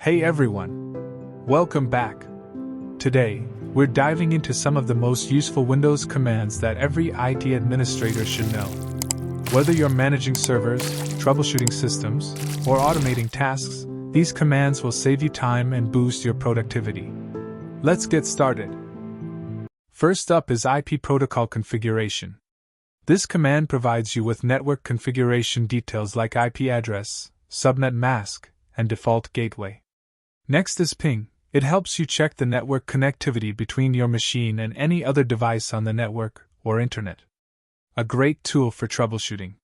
Hey everyone! Welcome back! Today, we're diving into some of the most useful Windows commands that every IT administrator should know. Whether you're managing servers, troubleshooting systems, or automating tasks, these commands will save you time and boost your productivity. Let's get started. First up is IP protocol configuration. This command provides you with network configuration details like IP address, subnet mask, and default gateway. Next is ping. It helps you check the network connectivity between your machine and any other device on the network or internet. A great tool for troubleshooting.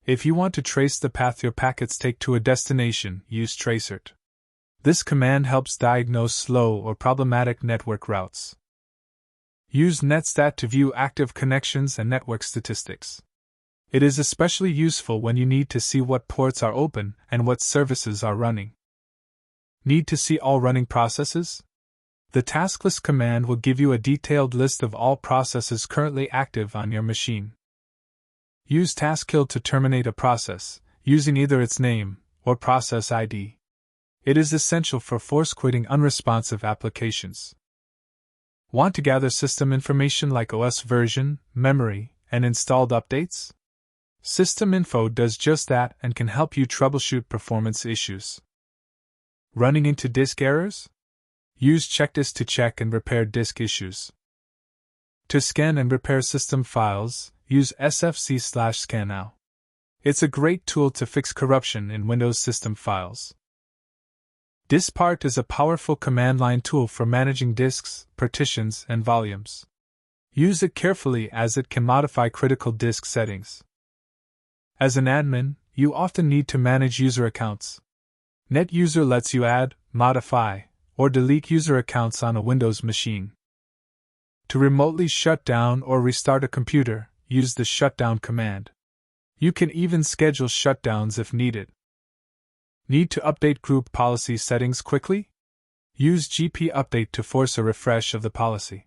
If you want to trace the path your packets take to a destination, use tracert. This command helps diagnose slow or problematic network routes. Use netstat to view active connections and network statistics. It is especially useful when you need to see what ports are open and what services are running. Need to see all running processes? The task list command will give you a detailed list of all processes currently active on your machine. Use task kill to terminate a process, using either its name or process ID. It is essential for force quitting unresponsive applications. Want to gather system information like OS version, memory, and installed updates? System Info does just that and can help you troubleshoot performance issues. Running into disk errors? Use checkdisk to check and repair disk issues. To scan and repair system files, use sfc/scannow. It's a great tool to fix corruption in Windows system files. Diskpart is a powerful command line tool for managing disks, partitions, and volumes. Use it carefully as it can modify critical disk settings. As an admin, you often need to manage user accounts. NetUser lets you add, modify, or delete user accounts on a Windows machine. To remotely shut down or restart a computer, use the shutdown command. You can even schedule shutdowns if needed. Need to update group policy settings quickly? Use GP Update to force a refresh of the policy.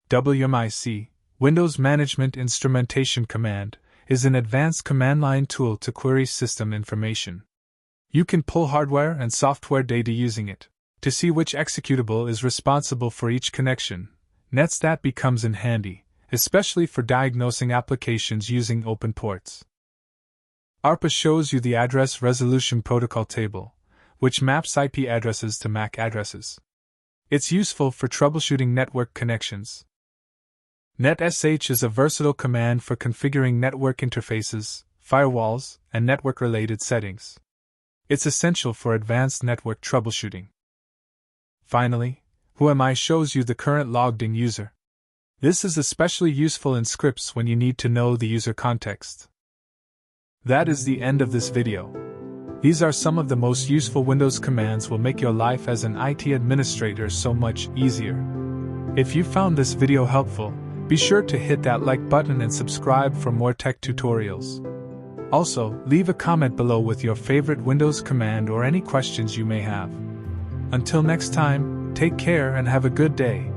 WMIC, Windows Management Instrumentation Command, is an advanced command line tool to query system information. You can pull hardware and software data using it. To see which executable is responsible for each connection, netstat becomes in handy, especially for diagnosing applications using open ports. ARPA shows you the Address Resolution Protocol table, which maps IP addresses to MAC addresses. It's useful for troubleshooting network connections. NetSH is a versatile command for configuring network interfaces, firewalls, and network-related settings. It's essential for advanced network troubleshooting. Finally, WhoAmi shows you the current logged-in user. This is especially useful in scripts when you need to know the user context. That is the end of this video. These are some of the most useful Windows commands will make your life as an IT administrator so much easier. If you found this video helpful, be sure to hit that like button and subscribe for more tech tutorials. Also, leave a comment below with your favorite Windows command or any questions you may have. Until next time, take care and have a good day.